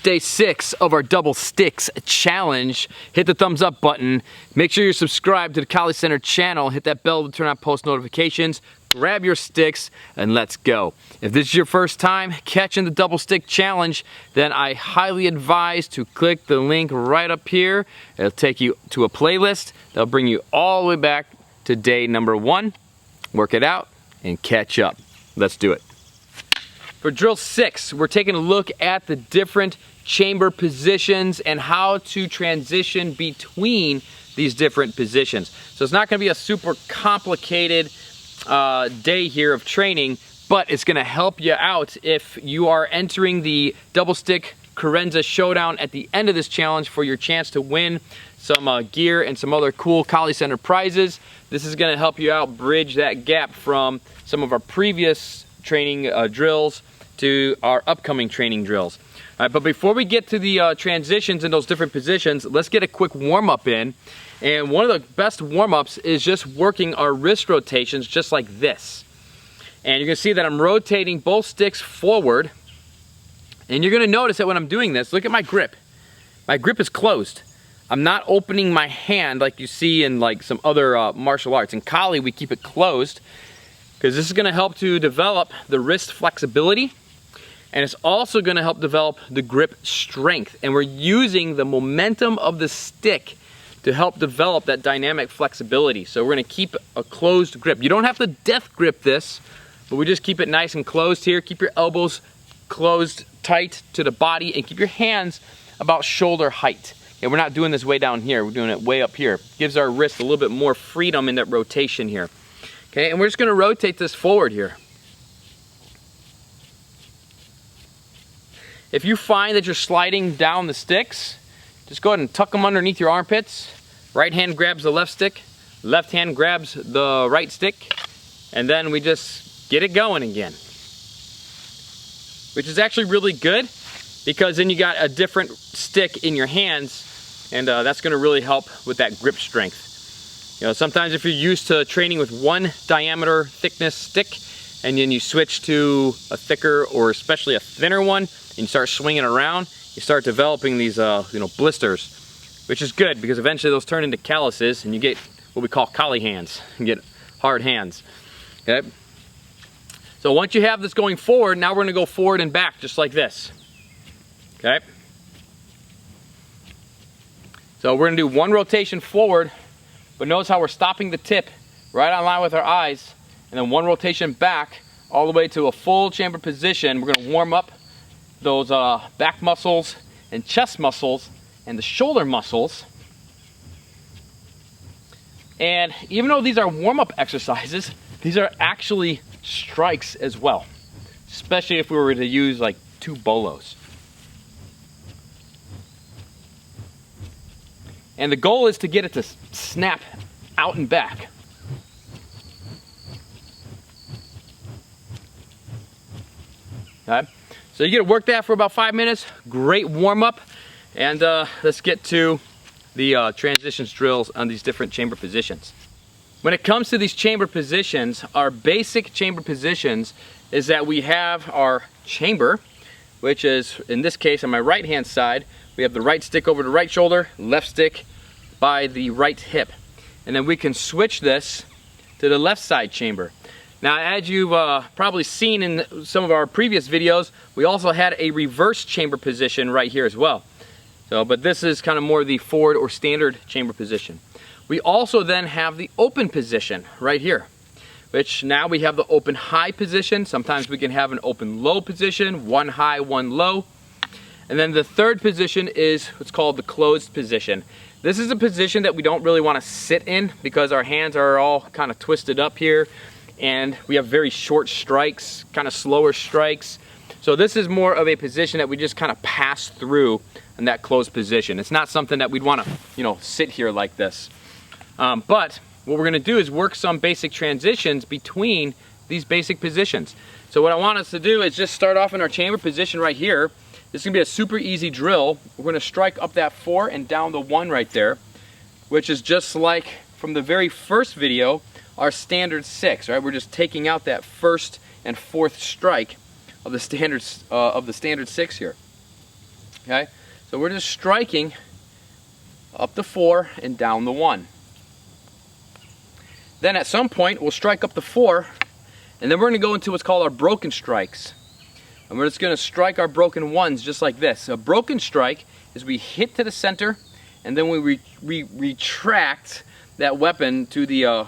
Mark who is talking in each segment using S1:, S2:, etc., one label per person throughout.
S1: day 6 of our Double Sticks challenge. Hit the thumbs up button. Make sure you're subscribed to the Kali Center channel. Hit that bell to turn on post notifications. Grab your sticks and let's go. If this is your first time catching the Double Stick challenge, then I highly advise to click the link right up here. It'll take you to a playlist that'll bring you all the way back to day number 1. Work it out and catch up. Let's do it. For drill 6, we're taking a look at the different chamber positions and how to transition between these different positions. So it's not going to be a super complicated day here of training, but it's going to help you out if you are entering the Double Stick Carranza Showdown at the end of this challenge for your chance to win some gear and some other cool Kali Center prizes. This is going to help you out bridge that gap from some of our previous training drills to our upcoming training drills. All right, but before we get to the transitions in those different positions, let's get a quick warm-up in. And one of the best warm-ups is just working our wrist rotations just like this. And you're gonna see that I'm rotating both sticks forward. And you're gonna notice that when I'm doing this, look at my grip. My grip is closed. I'm not opening my hand like you see in like some other martial arts. In Kali, we keep it closed because this is gonna help to develop the wrist flexibility. And it's also going to help develop the grip strength. And we're using the momentum of the stick to help develop that dynamic flexibility. So we're going to keep a closed grip. You don't have to death grip this, but we just keep it nice and closed here. Keep your elbows closed tight to the body and keep your hands about shoulder height. And we're not doing this way down here. We're doing it way up here. Gives our wrist a little bit more freedom in that rotation here. Okay, and we're just going to rotate this forward here. If you find that you're sliding down the sticks, just go ahead and tuck them underneath your armpits. Right hand grabs the left stick, left hand grabs the right stick, and then we just get it going again. Which is actually really good because then you got a different stick in your hands, and that's going to really help with that grip strength. You know, sometimes if you're used to training with one diameter thickness stick, and then you switch to a thicker or especially a thinner one, and you start swinging around, you start developing these blisters, which is good because eventually those turn into calluses and you get what we call Kali hands. You get hard hands. Okay? So once you have this going forward, now we're going to go forward and back just like this. Okay? So we're going to do one rotation forward, but notice how we're stopping the tip right on line with our eyes, and then one rotation back all the way to a full chamber position. We're going to warm up those back muscles and chest muscles and the shoulder muscles. And even though these are warm-up exercises, these are actually strikes as well, especially if we were to use like 2 bolos. And the goal is to get it to snap out and back. Okay. So you get to work that for about 5 minutes. Great warm up. And let's get to the transitions drills on these different chamber positions. When it comes to these chamber positions, our basic chamber positions is that we have our chamber, which is, in this case, on my right hand side, we have the right stick over the right shoulder, left stick by the right hip. And then we can switch this to the left side chamber. Now, as you've probably seen in some of our previous videos, we also had a reverse chamber position right here as well. So, but this is kind of more the forward or standard chamber position. We also then have the open position right here, which now we have the open high position. Sometimes we can have an open low position, one high, one low. And then the third position is what's called the closed position. This is a position that we don't really want to sit in because our hands are all kind of twisted up here. And we have very short strikes, kind of slower strikes. So this is more of a position that we just kind of pass through in that closed position. It's not something that we'd want to, sit here like this. But what we're going to do is work some basic transitions between these basic positions. So what I want us to do is just start off in our chamber position right here. This is going to be a super easy drill. We're going to strike up that 4 and down the 1 right there, which is just like from the very first video, our standard 6, right? We're just taking out that first and fourth strike of the standard 6 here. Okay, so we're just striking up the 4 and down the 1. Then at some point we'll strike up the 4, and then we're going to go into what's called our broken strikes. And we're just going to strike our broken 1s just like this. A broken strike is we hit to the center, and then we retract that weapon to the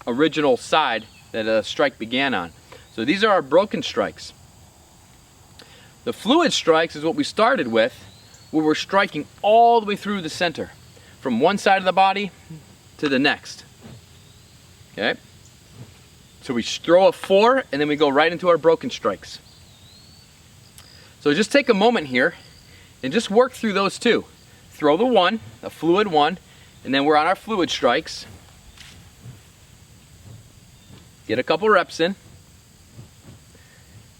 S1: original side that a strike began on. So these are our broken strikes. The fluid strikes is what we started with, where we're striking all the way through the center, from one side of the body to the next. Okay? So we throw a 4, and then we go right into our broken strikes. So just take a moment here and just work through those two. Throw the 1, a fluid 1, and then we're on our fluid strikes. Get a couple reps in.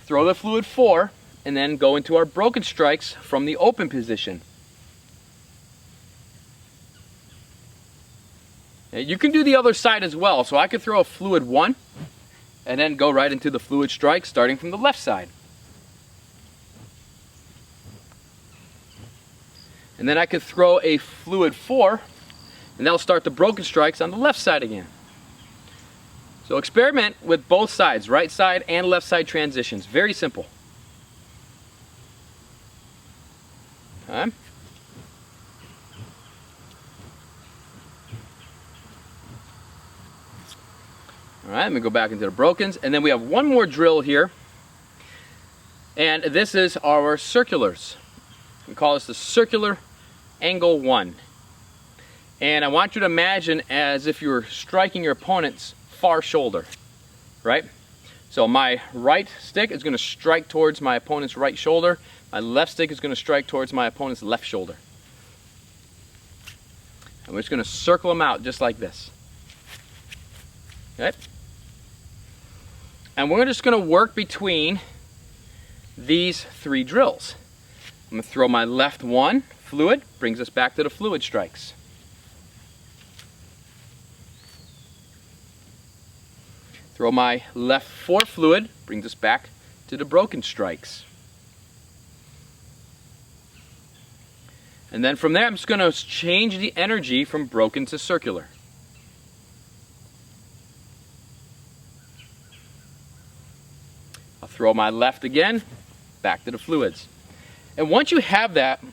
S1: Throw the fluid 4, and then go into our broken strikes from the open position. Now, you can do the other side as well. So I could throw a fluid 1, and then go right into the fluid strike starting from the left side. And then I could throw a fluid 4, and that'll start the broken strikes on the left side again. So experiment with both sides, right side and left side transitions. Very simple. Okay. All right, let me go back into the brokens, and then we have one more drill here, and this is our circulars. We call this the circular angle 1. And I want you to imagine as if you were striking your opponent's far shoulder, right? So my right stick is going to strike towards my opponent's right shoulder. My left stick is going to strike towards my opponent's left shoulder. And we're just going to circle them out just like this. Okay? And we're just going to work between these 3 drills. I'm going to throw my left 1, fluid, brings us back to the fluid strikes. Throw my left 4 fluid, brings us back to the broken strikes. And then from there I'm just going to change the energy from broken to circular. I'll throw my left again, back to the fluids. And once you have that,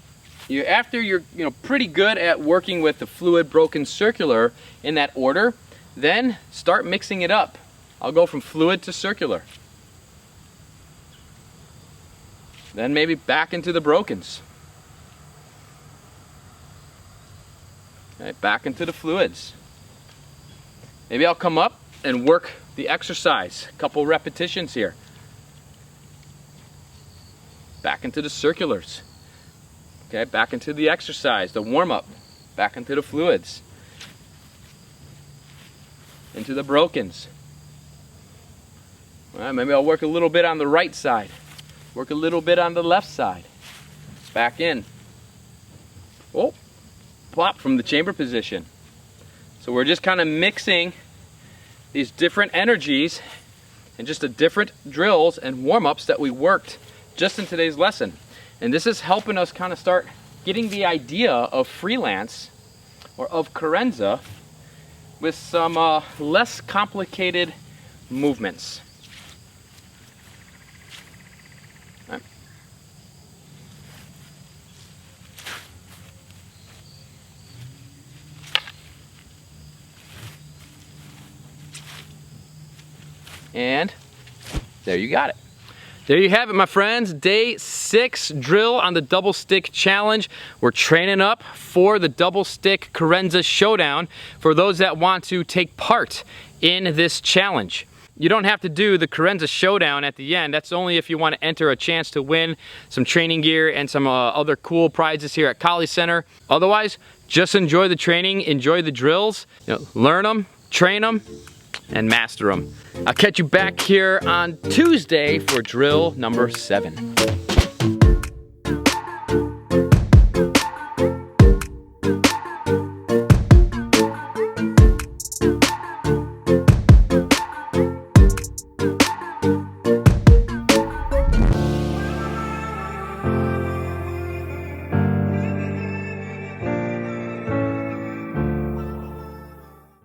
S1: after you're pretty good at working with the fluid, broken, circular in that order, then start mixing it up. I'll go from fluid to circular. Then maybe back into the brokens. Okay, back into the fluids. Maybe I'll come up and work the exercise. A couple repetitions here. Back into the circulars. Okay, back into the exercise, the warm-up. Back into the fluids. Into the brokens. All right, maybe I'll work a little bit on the right side. Work a little bit on the left side. Back in. Oh, plop from the chamber position. So we're just kind of mixing these different energies and just the different drills and warm-ups that we worked just in today's lesson. And this is helping us kind of start getting the idea of freelance or of Carranza with some less complicated movements. Right. And there you got it. There you have it, my friends. Day 6 drill on the Double Stick Challenge. We're training up for the Double Stick Carranza Showdown for those that want to take part in this challenge. You don't have to do the Carranza Showdown at the end. That's only if you want to enter a chance to win some training gear and some other cool prizes here at Kali Center. Otherwise, just enjoy the training, enjoy the drills, learn them, train them, and master them. I'll catch you back here on Tuesday for drill number 7.